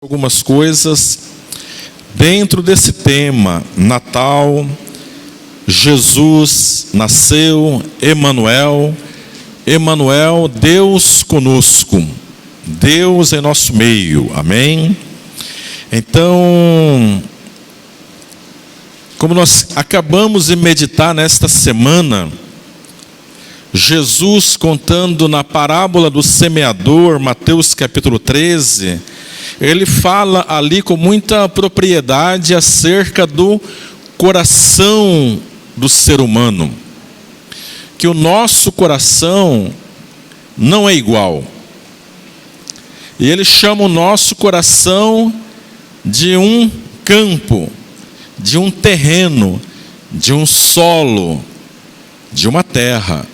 Algumas coisas dentro desse tema, Natal, Jesus nasceu, Emanuel, Deus conosco, Deus em nosso meio, amém? Então, como nós acabamos de meditar nesta semana, Jesus contando na parábola do semeador, Mateus capítulo 13, ele fala ali com muita propriedade acerca do coração do ser humano. Que o nosso coração não é igual. E ele chama o nosso coração de um campo, de um terreno, de um solo, de uma terra.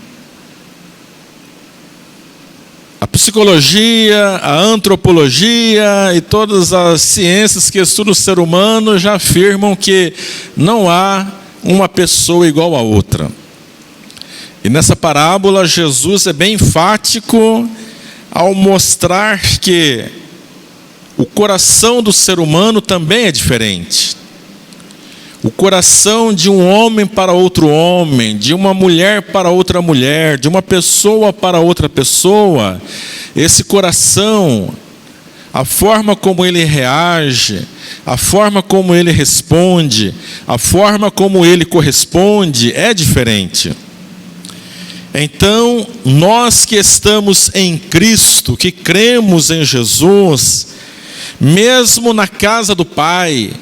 A psicologia, a antropologia e todas as ciências que estudam o ser humano já afirmam que não há uma pessoa igual a outra. E nessa parábola, Jesus é bem enfático ao mostrar que o coração do ser humano também é diferente. O coração de um homem para outro homem, de uma mulher para outra mulher, de uma pessoa para outra pessoa, esse coração, a forma como ele reage, a forma como ele responde, a forma como ele corresponde é diferente. Então, nós que estamos em Cristo, que cremos em Jesus, mesmo na casa do Pai,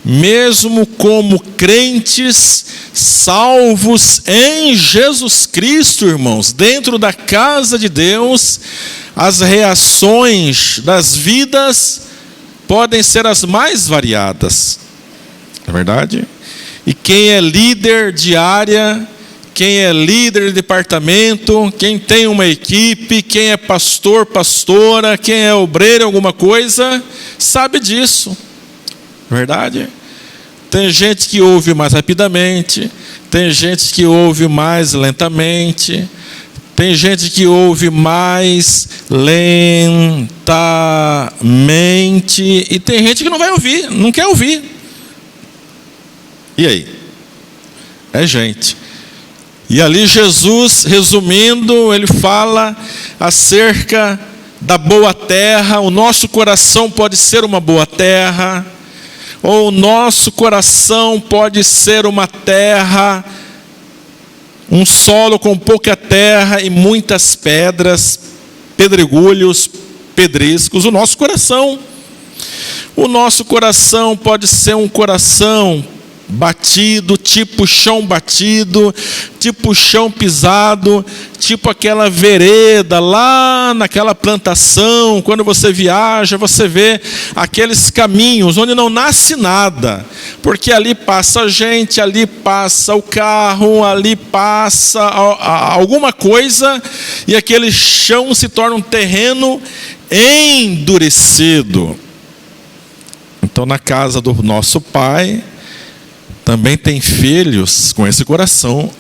mesmo como crentes salvos em Jesus Cristo, irmãos, dentro da casa de Deus, as reações das vidas podem ser as mais variadas, não é verdade? E quem é líder de área, quem é líder de departamento, quem tem uma equipe, quem é pastor, pastora, quem é obreiro em alguma coisa, sabe disso. Verdade? Tem gente que ouve mais rapidamente, tem gente que ouve mais lentamente, tem gente que ouve mais lentamente, e tem gente que não vai ouvir, não quer ouvir. E aí? É gente. E ali Jesus, resumindo, ele fala acerca da boa terra. O nosso coração pode ser uma boa terra, ou o nosso coração pode ser uma terra, um solo com pouca terra e muitas pedras, pedregulhos, pedriscos. O nosso coração pode ser um coração batido, tipo chão batido, tipo chão pisado, tipo aquela vereda lá naquela plantação. Quando você viaja, você vê aqueles caminhos onde não nasce nada, porque ali passa a gente, ali passa o carro, ali passa alguma coisa, e aquele chão se torna um terreno endurecido. Então, na casa do nosso Pai também tem filhos com esse coração.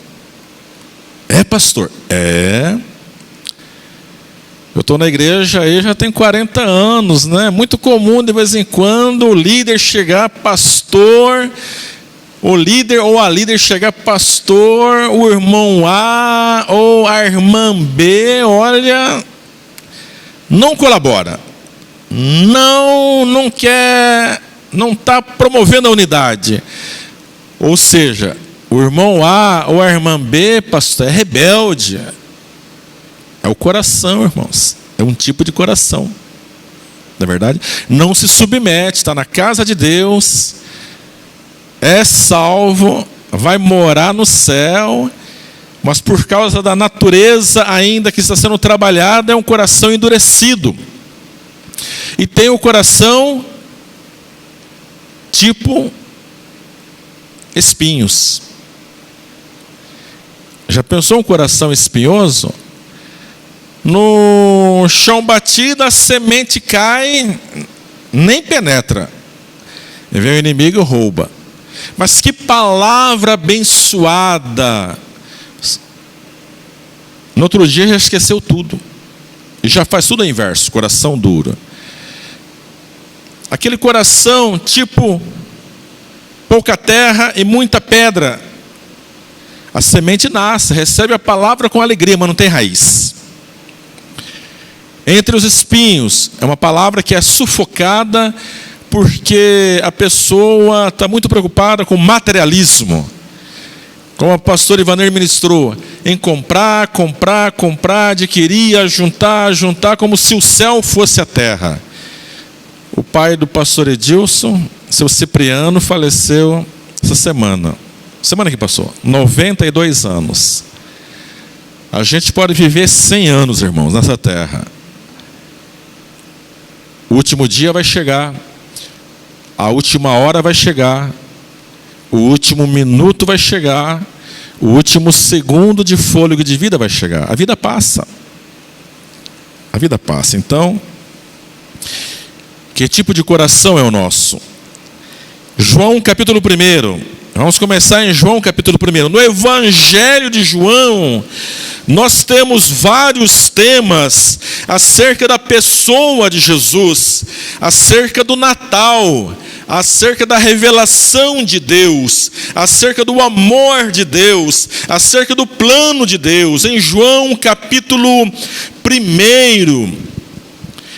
É, pastor? É. Eu estou na igreja aí já tem 40 anos, né? É muito comum de vez em quando o líder chegar pastor, o líder ou a líder chegar pastor, o irmão A ou a irmã B, olha, não colabora, não quer, não está promovendo a unidade. Ou seja, o irmão A ou a irmã B, pastor, é rebelde. É o coração, irmãos. É um tipo de coração. Não é verdade? Não se submete, está na casa de Deus, é salvo, vai morar no céu, mas por causa da natureza ainda que está sendo trabalhada, é um coração endurecido. E tem o coração tipo espinhos. Já pensou um coração espinhoso? No chão batido, a semente cai, nem penetra. E vem o inimigo e rouba. Mas que palavra abençoada! No outro dia já esqueceu tudo. E já faz tudo ao inverso, coração duro. Aquele coração tipo pouca terra e muita pedra. A semente nasce, recebe a palavra com alegria, mas não tem raiz. Entre os espinhos, é uma palavra que é sufocada, porque a pessoa está muito preocupada com materialismo. Como o pastor Ivaner ministrou, em comprar, adquirir, juntar, como se o céu fosse a terra. O pai do pastor Edilson, seu Cipriano, faleceu essa semana que passou, 92 anos. A gente pode viver 100 anos, irmãos, nessa terra. O último dia vai chegar, a última hora vai chegar, o último minuto vai chegar, o último segundo de fôlego de vida vai chegar. A vida passa. A vida passa. Então, que tipo de coração é o nosso? João capítulo 1. Vamos começar em João capítulo 1. No Evangelho de João, nós temos vários temas acerca da pessoa de Jesus, acerca do Natal, acerca da revelação de Deus, acerca do amor de Deus, acerca do plano de Deus. Em João capítulo 1,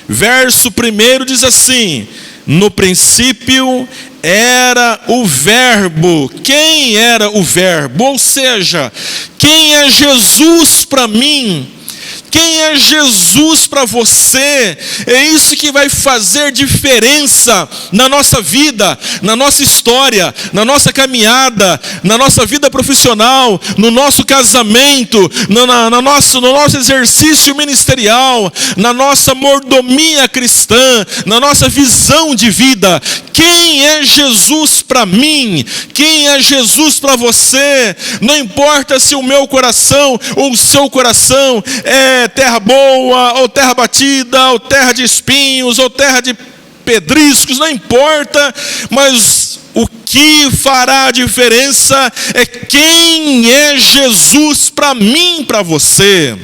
verso 1 diz assim: no princípio era o Verbo. Quem era o Verbo? Ou seja, quem é Jesus para mim? Quem é Jesus para você? É isso que vai fazer diferença na nossa vida, na nossa história, na nossa caminhada, na nossa vida profissional, no nosso casamento, no nosso exercício ministerial, na nossa mordomia cristã, na nossa visão de vida. Quem é Jesus para mim? Quem é Jesus para você? Não importa se o meu coração ou o seu coração é terra boa, ou terra batida, ou terra de espinhos, ou terra de pedriscos, não importa, mas o que fará a diferença é quem é Jesus para mim, para você.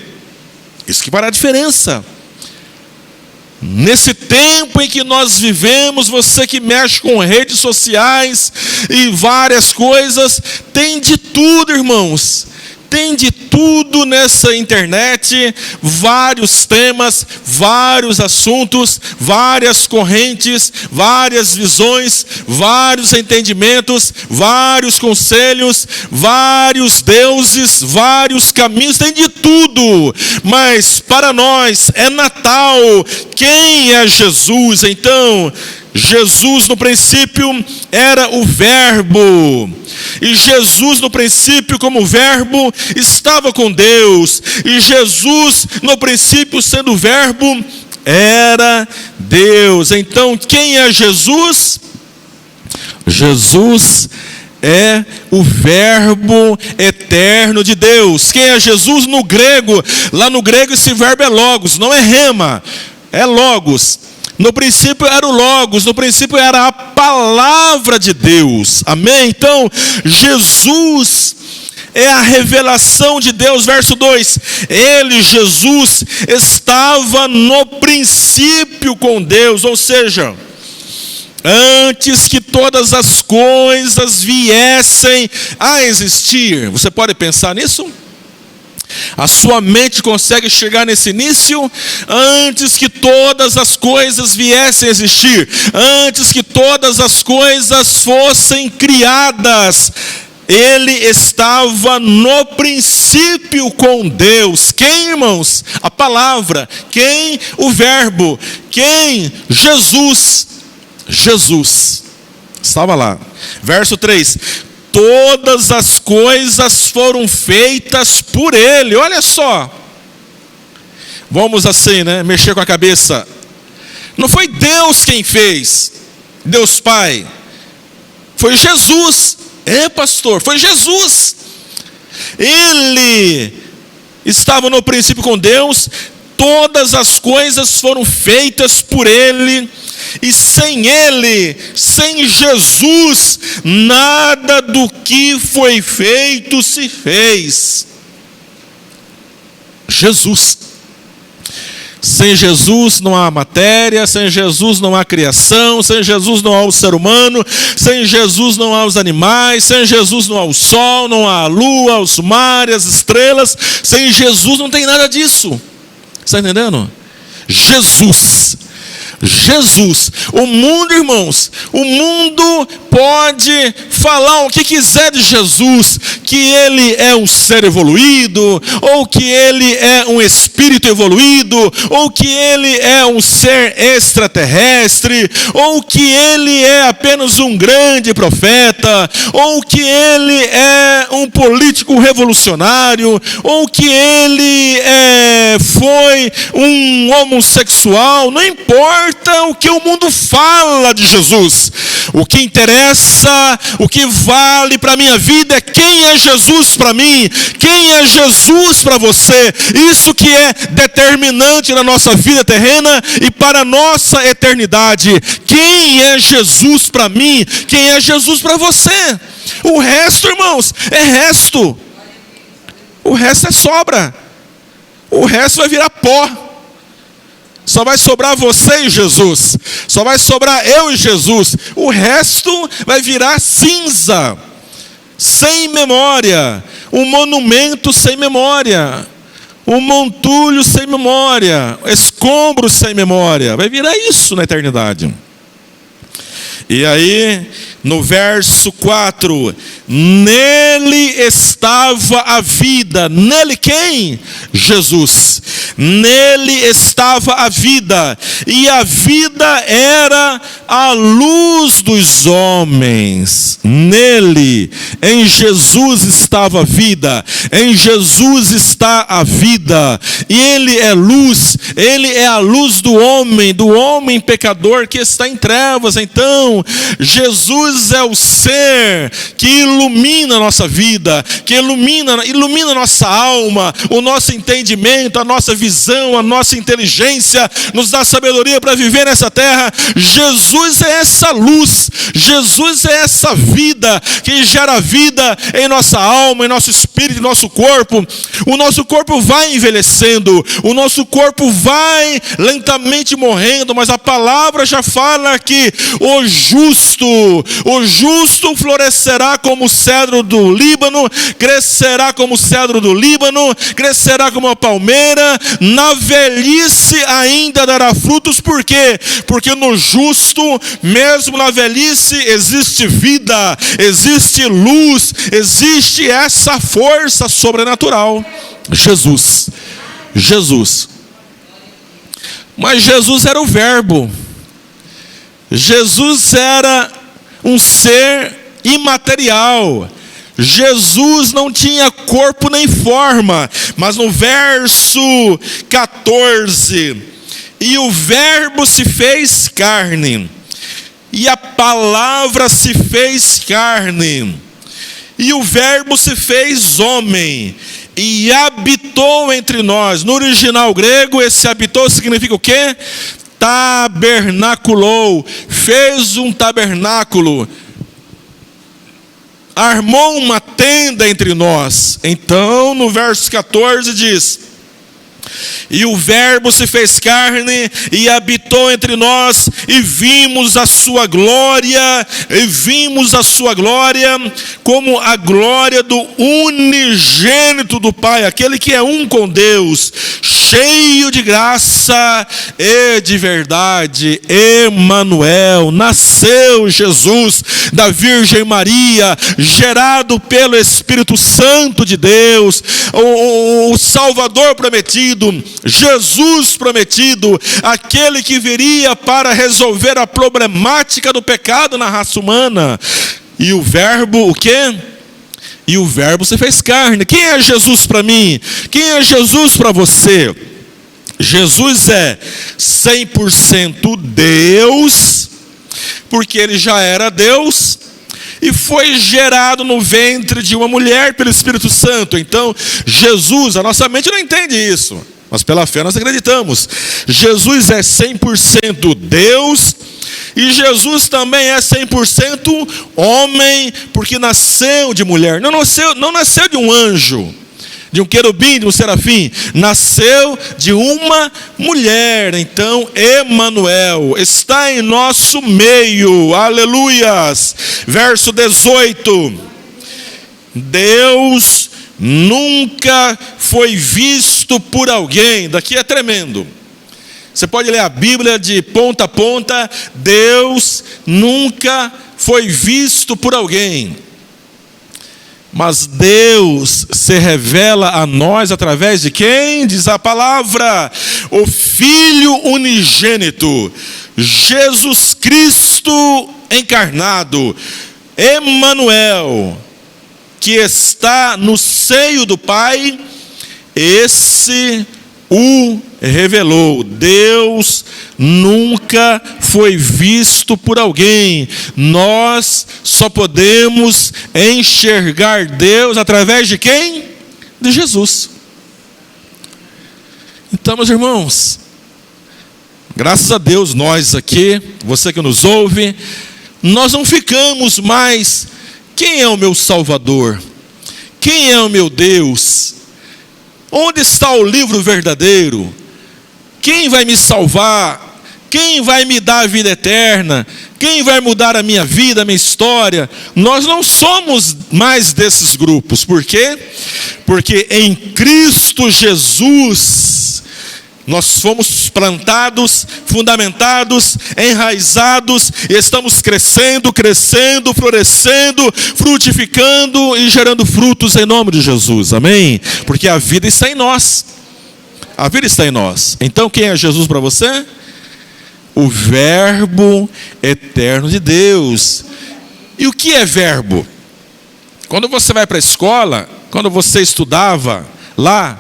Isso que fará a diferença. Nesse tempo em que nós vivemos, você que mexe com redes sociais e várias coisas, tem de tudo, irmãos. Tem de tudo nessa internet, vários temas, vários assuntos, várias correntes, várias visões, vários entendimentos, vários conselhos, vários deuses, vários caminhos, tem de tudo. Mas para nós é Natal. Quem é Jesus? Então, Jesus no princípio era o Verbo, e Jesus no princípio como Verbo estava com Deus, e Jesus no princípio sendo Verbo era Deus. Então quem é Jesus? Jesus é o Verbo eterno de Deus. Quem é Jesus no grego? Lá no grego esse verbo é logos, não é rema, é logos. No princípio era o Logos, no princípio era a palavra de Deus. Amém? Então, Jesus é a revelação de Deus. Verso 2: ele, Jesus, estava no princípio com Deus. Ou seja, antes que todas as coisas viessem a existir. Você pode pensar nisso? A sua mente consegue chegar nesse início? Antes que todas as coisas viessem a existir, antes que todas as coisas fossem criadas, ele estava no princípio com Deus. Quem, irmãos? A palavra. Quem? O Verbo. Quem? Jesus. Jesus estava lá. Verso 3: todas as coisas foram feitas por ele. Olha só. Vamos assim, né? Mexer com a cabeça. Não foi Deus quem fez. Deus Pai. Foi Jesus. É, pastor, foi Jesus. Ele estava no princípio com Deus. Todas as coisas foram feitas por ele. E sem ele, sem Jesus, nada do que foi feito se fez. Jesus. Sem Jesus não há matéria, sem Jesus não há criação, sem Jesus não há o ser humano, sem Jesus não há os animais, sem Jesus não há o sol, não há a lua, os mares, as estrelas. Sem Jesus não tem nada disso. Está entendendo? Jesus. O mundo, irmãos, o mundo pode falar o que quiser de Jesus, que ele é um ser evoluído, ou que ele é um espírito evoluído, ou que ele é um ser extraterrestre, ou que ele é apenas um grande profeta, ou que ele é um político revolucionário, ou que ele foi um homossexual. Não importa o que o mundo fala de Jesus. O que interessa, o que vale para a minha vida é quem é Jesus para mim, quem é Jesus para você. Isso que é determinante na nossa vida terrena e para a nossa eternidade. Quem é Jesus para mim, quem é Jesus para você. O resto, irmãos, é resto. O resto é sobra. O resto vai virar pó. Só vai sobrar você e Jesus. Só vai sobrar eu e Jesus. O resto vai virar cinza, sem memória. Um monumento sem memória. Um montulho sem memória. Escombros sem memória. Vai virar isso na eternidade. E aí, no verso 4, nele estava a vida. Nele quem? Jesus. Nele estava a vida, e a vida era a luz dos homens. Nele, em Jesus estava a vida, em Jesus está a vida, e ele é luz, ele é a luz do homem pecador que está em trevas. Então, Jesus é o ser que ilumina a nossa vida, que ilumina a nossa alma, o nosso entendimento, a nossa visão, a nossa inteligência, nos dá sabedoria para viver nessa terra. Jesus é essa luz, Jesus é essa vida que gera vida em nossa alma, em nosso espírito, em nosso corpo. O nosso corpo vai envelhecendo, o nosso corpo vai lentamente morrendo, mas a palavra já fala que o justo florescerá como o cedro do Líbano, crescerá como o cedro do Líbano, crescerá como a palmeira, na velhice ainda dará frutos. Por quê? Porque no justo, mesmo na velhice, existe vida, existe luz, existe essa força sobrenatural. Jesus. Mas Jesus era o Verbo. Jesus era um ser imaterial. Jesus não tinha corpo nem forma. Mas no verso 14, e o Verbo se fez carne, e a palavra se fez carne, e o Verbo se fez homem, e habitou entre nós. No original grego, esse habitou significa o quê? Tabernaculou, fez um tabernáculo, armou uma tenda entre nós. Então, no verso 14 diz: e o Verbo se fez carne e habitou entre nós, e vimos a sua glória, como a glória do unigênito do Pai, aquele que é um com Deus, cheio de graça e de verdade. Emanuel, nasceu Jesus da Virgem Maria, gerado pelo Espírito Santo de Deus, o Salvador prometido, Jesus prometido, aquele que viria para resolver a problemática do pecado na raça humana. E o Verbo, o quê? E o Verbo se fez carne. Quem é Jesus para mim? Quem é Jesus para você? Jesus é 100% Deus, porque ele já era Deus, e foi gerado no ventre de uma mulher pelo Espírito Santo. Então, Jesus, a nossa mente não entende isso, mas pela fé nós acreditamos. Jesus é 100% Deus, e Jesus também é 100% homem, porque nasceu de mulher. Não nasceu de um anjo, de um querubim, de um serafim, nasceu de uma mulher. Então, Emanuel está em nosso meio, aleluias. Verso 18: Deus nunca foi visto por alguém. Daqui é tremendo. Você pode ler a Bíblia de ponta a ponta. Deus nunca foi visto por alguém. Mas Deus se revela a nós através de quem? Diz a palavra: o Filho unigênito, Jesus Cristo encarnado, Emanuel, que está no seio do Pai. Esse o revelou. Deus nunca foi visto por alguém. Nós só podemos enxergar Deus através de quem? De Jesus. Então, meus irmãos, graças a Deus, nós aqui, você que nos ouve, nós não ficamos mais: quem é o meu Salvador? Quem é o meu Deus? Onde está o livro verdadeiro? Quem vai me salvar? Quem vai me dar a vida eterna? Quem vai mudar a minha vida, a minha história? Nós não somos mais desses grupos. Por quê? Porque em Cristo Jesus nós fomos plantados, fundamentados, enraizados, e estamos crescendo, florescendo, frutificando e gerando frutos em nome de Jesus, amém? Porque a vida está em nós, a vida está em nós. Então quem é Jesus para você? O Verbo eterno de Deus. E o que é verbo? Quando você vai para a escola, quando você estudava lá,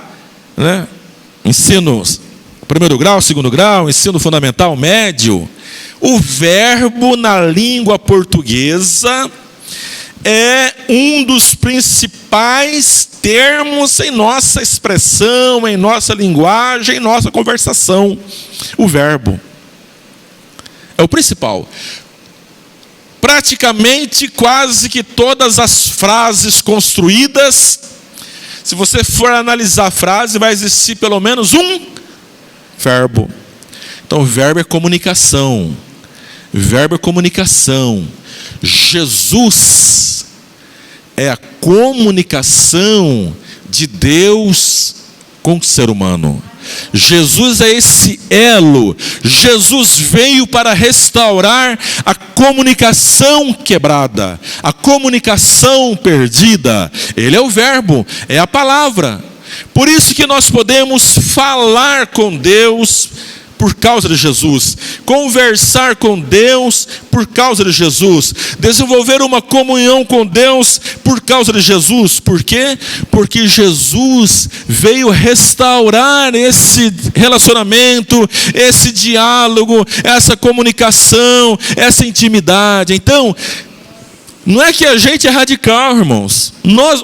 né, ensino primeiro grau, segundo grau, ensino fundamental, médio, o verbo na língua portuguesa é um dos principais termos em nossa expressão, em nossa linguagem, em nossa conversação. O verbo é o principal. Praticamente quase que todas as frases construídas, se você for analisar a frase, vai existir pelo menos um verbo. Então, o verbo é comunicação. Verbo é comunicação. Jesus é a comunicação de Deus com o ser humano. Jesus é esse elo. Jesus veio para restaurar a comunicação quebrada, a comunicação perdida. Ele é o verbo, é a palavra. Por isso que nós podemos falar com Deus por causa de Jesus, conversar com Deus por causa de Jesus, desenvolver uma comunhão com Deus por causa de Jesus. Por quê? Porque Jesus veio restaurar esse relacionamento, esse diálogo, essa comunicação, essa intimidade. Então, não é que a gente é radical, irmãos.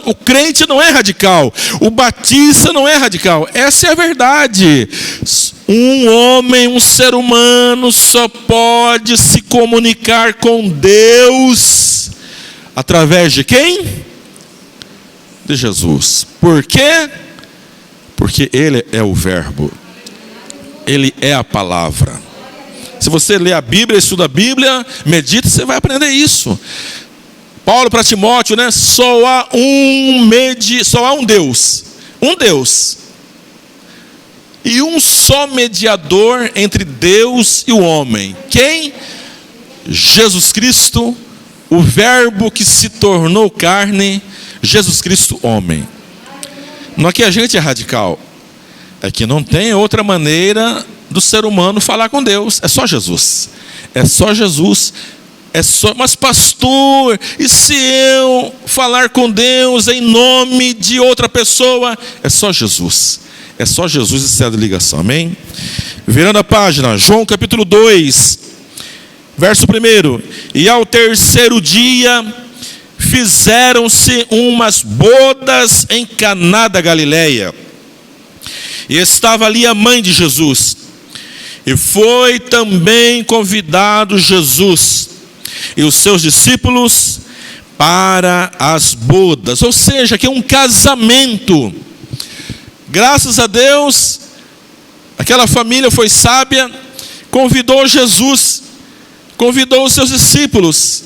O crente não é radical. O batista não é radical. Essa é a verdade. Um homem, um ser humano só pode se comunicar com Deus através de quem? De Jesus. Por quê? Porque Ele é o verbo. Ele é a palavra. Se você lê a Bíblia, estuda a Bíblia, medita, você vai aprender isso. Paulo para Timóteo, né? Só há um Deus. Um Deus. E um só mediador entre Deus e o homem. Quem? Jesus Cristo, o Verbo que se tornou carne, Jesus Cristo, homem. Não é que a gente é radical. É que não tem outra maneira do ser humano falar com Deus. É só Jesus. É só Jesus. Mas pastor, e se eu falar com Deus em nome de outra pessoa? É só Jesus. É só Jesus e ser de ligação, amém? Virando a página, João capítulo 2, verso 1. E ao terceiro dia fizeram-se umas bodas em Caná da Galileia. E estava ali a mãe de Jesus. E foi também convidado Jesus e os seus discípulos para as bodas. Ou seja, que é um casamento. Graças a Deus, aquela família foi sábia, convidou Jesus, convidou os seus discípulos.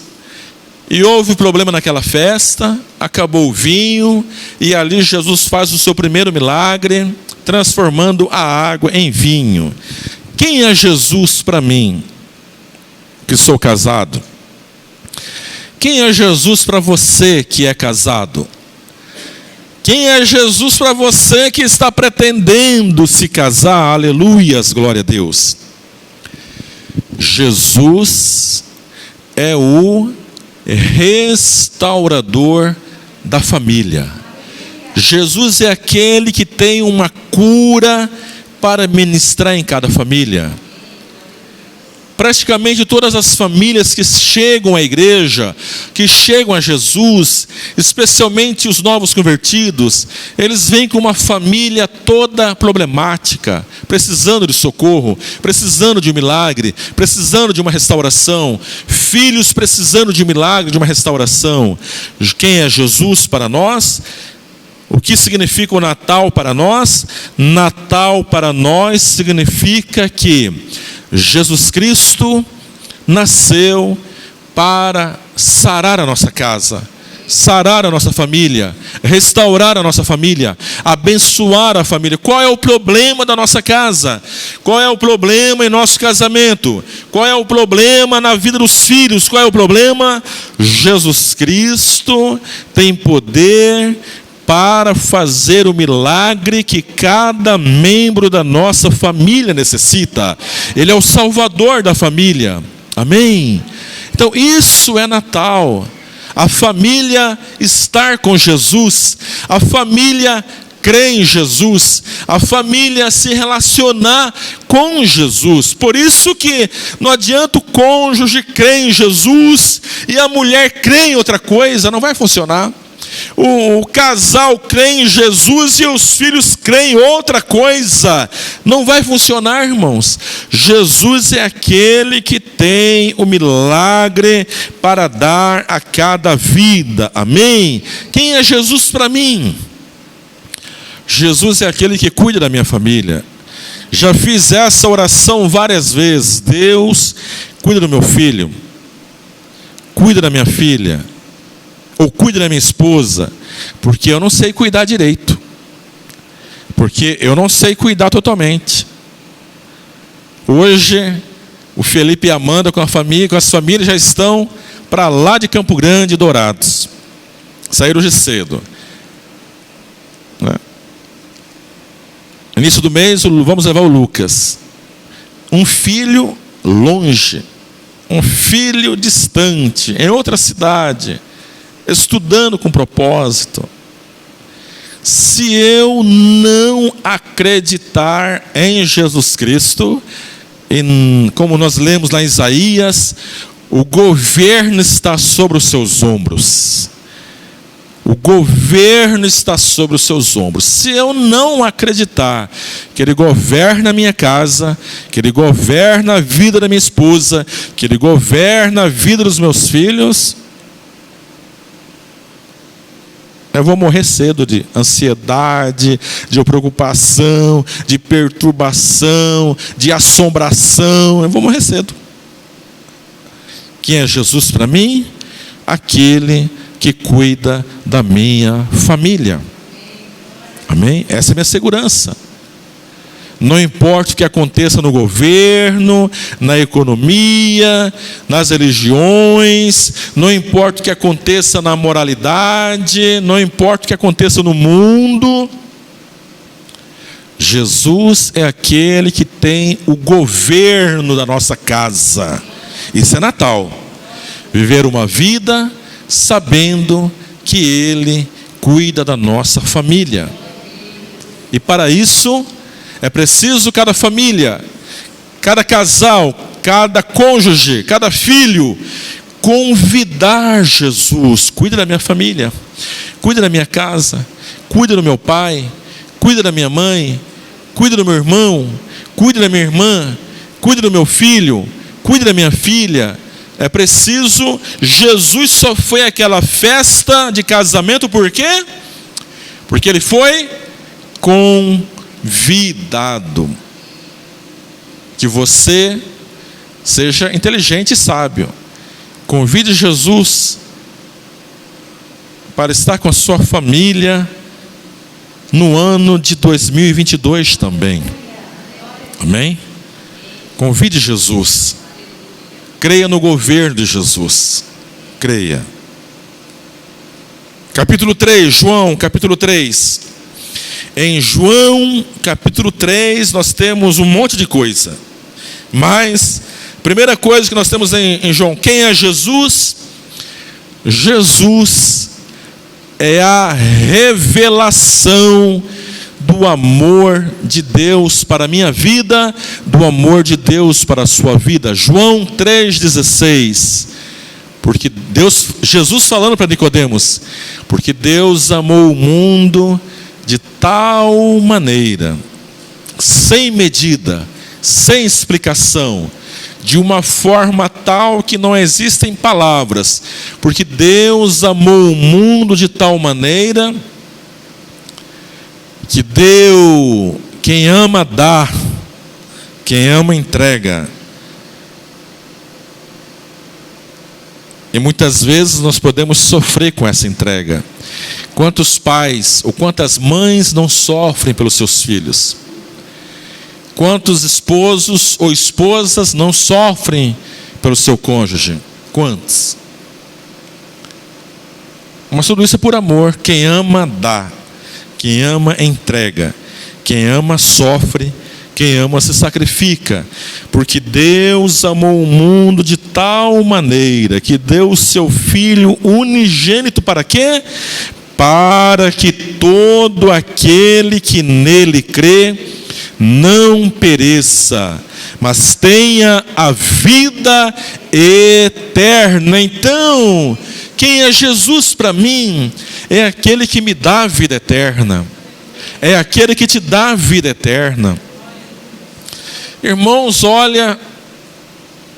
E houve problema naquela festa, acabou o vinho, e ali Jesus faz o seu primeiro milagre, transformando a água em vinho. Quem é Jesus para mim, que sou casado? Quem é Jesus para você que é casado? Quem é Jesus para você que está pretendendo se casar? Aleluias, glória a Deus. Jesus é o restaurador da família. Jesus é aquele que tem uma cura para ministrar em cada família. Praticamente todas as famílias que chegam à igreja, que chegam a Jesus, especialmente os novos convertidos, eles vêm com uma família toda problemática, precisando de socorro, precisando de um milagre, precisando de uma restauração, filhos precisando de um milagre, de uma restauração. Quem é Jesus para nós? O que significa o Natal para nós? Natal para nós significa que Jesus Cristo nasceu para sarar a nossa casa, sarar a nossa família, restaurar a nossa família, abençoar a família. Qual é o problema da nossa casa? Qual é o problema em nosso casamento? Qual é o problema na vida dos filhos? Qual é o problema? Jesus Cristo tem poder para fazer o milagre que cada membro da nossa família necessita. Ele é o Salvador da família. Amém? Então isso é Natal. A família estar com Jesus, a família crer em Jesus, a família se relacionar com Jesus. Por isso que não adianta o cônjuge crer em Jesus e a mulher crer em outra coisa, não vai funcionar. O casal crê em Jesus e os filhos creem em outra coisa. Não vai funcionar, irmãos. Jesus é aquele que tem o milagre para dar a cada vida. Amém? Quem é Jesus para mim? Jesus é aquele que cuida da minha família. Já fiz essa oração várias vezes. Deus, cuida do meu filho, cuida da minha filha, ou cuide da minha esposa, porque eu não sei cuidar direito, porque eu não sei cuidar totalmente. Hoje, o Felipe e a Amanda com as famílias já estão para lá de Campo Grande, Dourados. Saíram hoje cedo. Início do mês, vamos levar o Lucas. Um filho longe, um filho distante, em outra cidade, estudando com propósito. Se eu não acreditar em Jesus Cristo, como nós lemos lá em Isaías, o governo está sobre os seus ombros. O governo está sobre os seus ombros. Se eu não acreditar que Ele governa a minha casa, que Ele governa a vida da minha esposa, que Ele governa a vida dos meus filhos, eu vou morrer cedo de ansiedade, de preocupação, de perturbação, de assombração. Eu vou morrer cedo. Quem é Jesus para mim? Aquele que cuida da minha família. Amém? Essa é a minha segurança. Não importa o que aconteça no governo, na economia, nas religiões, não importa o que aconteça na moralidade, não importa o que aconteça no mundo, Jesus é aquele que tem o governo da nossa casa. Isso é Natal. Viver uma vida sabendo que Ele cuida da nossa família. E para isso é preciso cada família, cada casal, cada cônjuge, cada filho convidar Jesus. Cuida da minha família, cuida da minha casa, cuida do meu pai, cuida da minha mãe, cuida do meu irmão, cuida da minha irmã, cuida do meu filho, cuida da minha filha. É preciso. Jesus só foi àquela festa de casamento por quê? Porque Ele foi convidado. Que você seja inteligente e sábio. Convide Jesus para estar com a sua família no ano de 2022 também. Amém? Convide Jesus. Creia no governo de Jesus. Creia. Capítulo 3, João, capítulo 3. Em João, capítulo 3, nós temos um monte de coisa. Mas, primeira coisa que nós temos em João, quem é Jesus? Jesus é a revelação do amor de Deus para a minha vida, do amor de Deus para a sua vida. João 3,16. Porque Jesus falando para Nicodemos, porque Deus amou o mundo de tal maneira, sem medida, sem explicação, de uma forma tal que não existem palavras, porque Deus amou o mundo de tal maneira que deu. Quem ama dá, quem ama entrega. E muitas vezes nós podemos sofrer com essa entrega. Quantos pais ou quantas mães não sofrem pelos seus filhos? Quantos esposos ou esposas não sofrem pelo seu cônjuge? Quantos? Mas tudo isso é por amor. Quem ama dá, quem ama entrega, quem ama sofre, quem ama se sacrifica. Porque Deus amou o mundo de tal maneira que deu o seu Filho unigênito para quê? Para que todo aquele que nele crê não pereça, mas tenha a vida eterna. Então, quem é Jesus para mim? É aquele que me dá a vida eterna. É aquele que te dá a vida eterna. Irmãos, olha,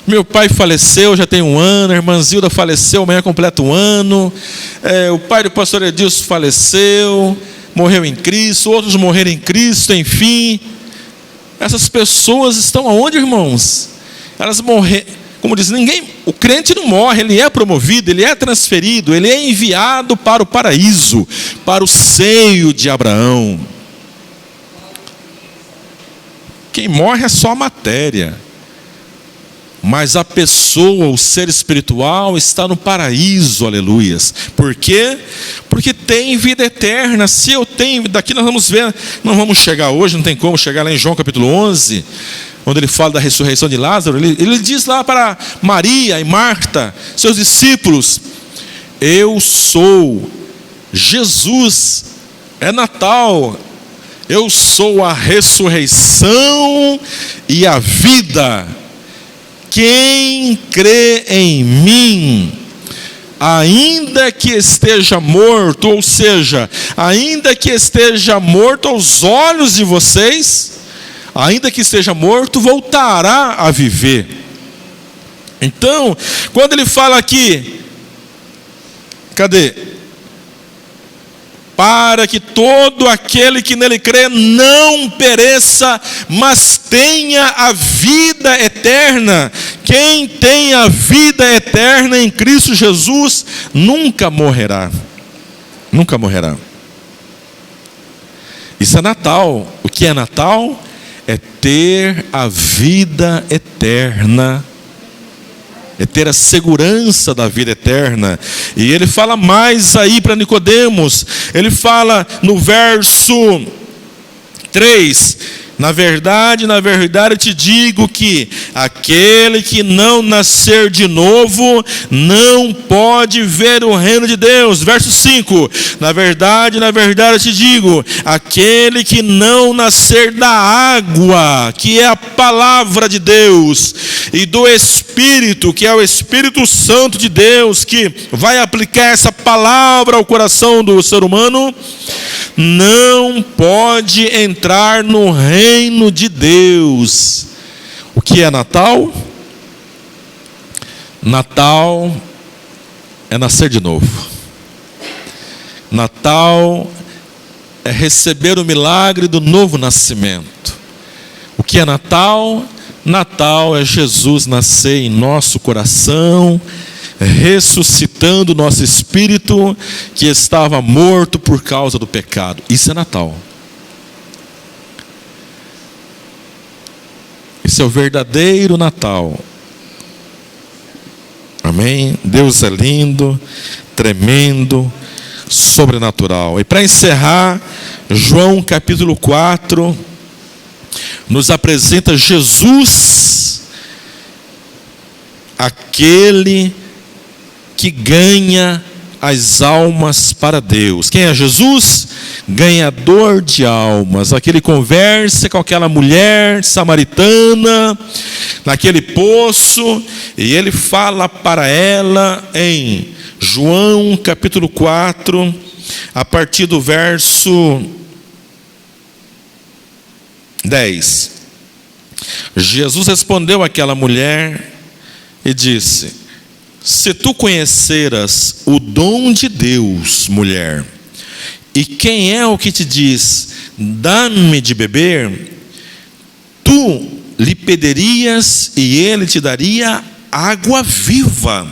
meu pai faleceu, já tem 1 ano, a irmã Zilda faleceu, amanhã completa 1 ano, o pai do pastor Edilson faleceu, morreu em Cristo, outros morreram em Cristo, enfim. Essas pessoas estão aonde, irmãos? Elas morreram, como diz, o crente não morre, ele é promovido, ele é transferido, ele é enviado para o paraíso, para o seio de Abraão. Quem morre é só a matéria, mas a pessoa, o ser espiritual, está no paraíso, aleluias. Por quê? Porque tem vida eterna. Se eu tenho, daqui nós vamos ver, não vamos chegar hoje, não tem como chegar lá em João capítulo 11, onde ele fala da ressurreição de Lázaro. Ele diz lá para Maria e Marta, seus discípulos: eu sou Jesus, é Natal, eu sou a ressurreição e a vida. Quem crê em mim, ainda que esteja morto, ou seja, ainda que esteja morto aos olhos de vocês, ainda que esteja morto, voltará a viver. Então, quando ele fala aqui, cadê? Para que todo aquele que nele crê não pereça, mas tenha a vida eterna. Quem tem a vida eterna em Cristo Jesus nunca morrerá. Nunca morrerá. Isso é Natal. O que é Natal? É ter a vida eterna. É ter a segurança da vida eterna. E ele fala mais aí para Nicodemos. Ele fala no verso 3: na verdade eu te digo que aquele que não nascer de novo não pode ver o reino de Deus. Verso 5: na verdade eu te digo, aquele que não nascer da água, que é a palavra de Deus, e do Espírito, que é o Espírito Santo de Deus, que vai aplicar essa palavra ao coração do ser humano, não pode entrar no reino de Deus. O que é Natal? Natal é nascer de novo. Natal é receber o milagre do novo nascimento. O que é Natal? Natal é Jesus nascer em nosso coração, ressuscitando o nosso espírito que estava morto por causa do pecado. Isso é Natal. Isso é o verdadeiro Natal. Amém? Deus é lindo, tremendo, sobrenatural. E para encerrar, João capítulo 4 nos apresenta Jesus, aquele que ganha as almas para Deus. Quem é Jesus? Ganhador de almas. Aquele conversa com aquela mulher samaritana naquele poço, e ele fala para ela em João capítulo 4, a partir do verso 10. Jesus respondeu àquela mulher e disse: se tu conheceras o dom de Deus, mulher, e quem é o que te diz, dá-me de beber, tu lhe pedirias e ele te daria água viva.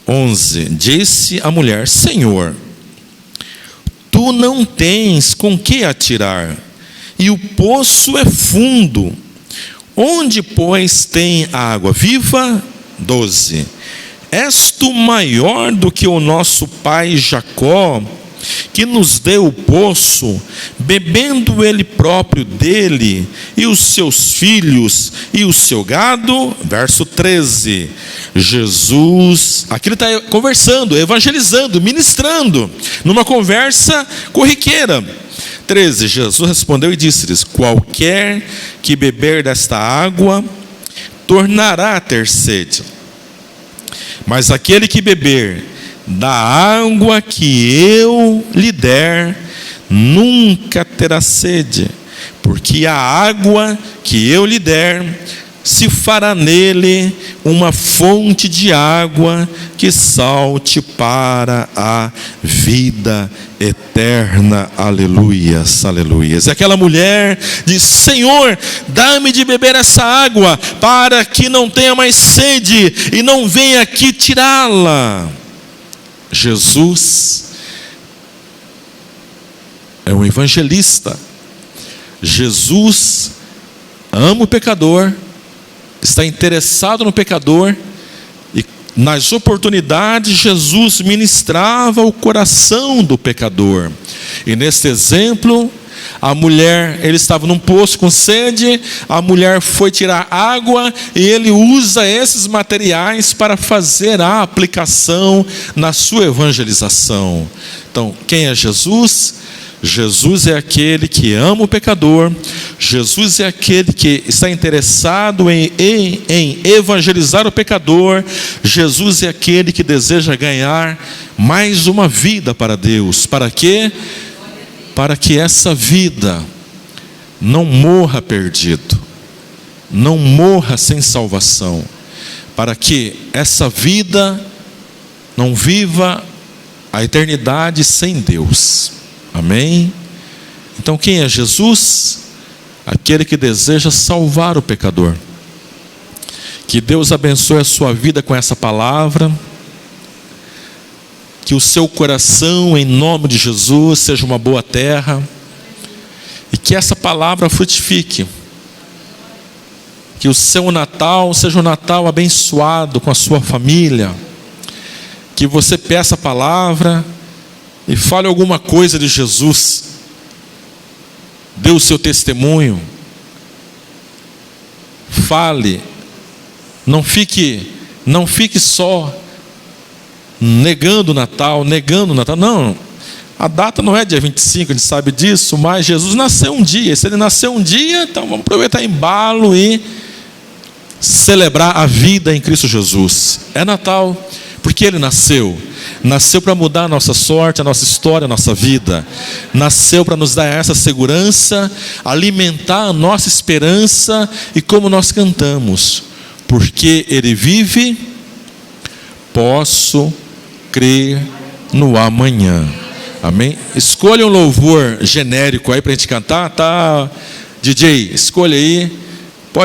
11. Disse a mulher: Senhor, tu não tens com que atirar, e o poço é fundo. Onde, pois, tem a água viva? 12. És tu maior do que o nosso pai Jacó, que nos deu o poço, bebendo ele próprio dele, e os seus filhos, e o seu gado? Verso 13. Jesus, aqui ele está conversando, evangelizando, ministrando, numa conversa corriqueira. 13. Jesus respondeu e disse-lhes: qualquer que beber desta água, tornará a ter sede. Mas aquele que beber da água que eu lhe der, nunca terá sede, porque a água que eu lhe der se fará nele uma fonte de água que salte para a vida eterna. Aleluias, aleluias. E aquela mulher disse: Senhor, dá-me de beber essa água, para que não tenha mais sede e não venha aqui tirá-la. Jesus é um evangelista. Jesus ama o pecador, está interessado no pecador, e nas oportunidades Jesus ministrava o coração do pecador. E neste exemplo, a mulher, ele estava num poço com sede, a mulher foi tirar água, e ele usa esses materiais para fazer a aplicação na sua evangelização. Então, quem é Jesus? Jesus é aquele que ama o pecador. Jesus é aquele que está interessado em evangelizar o pecador. Jesus é aquele que deseja ganhar mais uma vida para Deus. Para quê? Para que essa vida não morra perdido, não morra sem salvação, para que essa vida não viva a eternidade sem Deus. Amém? Então quem é Jesus? Aquele que deseja salvar o pecador. Que Deus abençoe a sua vida com essa palavra. Que o seu coração, em nome de Jesus, seja uma boa terra. E que essa palavra frutifique. Que o seu Natal seja um Natal abençoado com a sua família. Que você peça a palavra e fale alguma coisa de Jesus. Dê o seu testemunho. Fale. Não fique só negando o Natal. Não, a data não é dia 25, a gente sabe disso, mas Jesus nasceu um dia. Se ele nasceu um dia, então vamos aproveitar embalo e celebrar a vida em Cristo Jesus. É Natal, porque ele nasceu para mudar a nossa sorte, a nossa história, a nossa vida. Nasceu para nos dar essa segurança, alimentar a nossa esperança. E como nós cantamos: porque ele vive, posso crer no amanhã. Amém? Escolha um louvor genérico aí para a gente cantar, tá? DJ, escolha aí.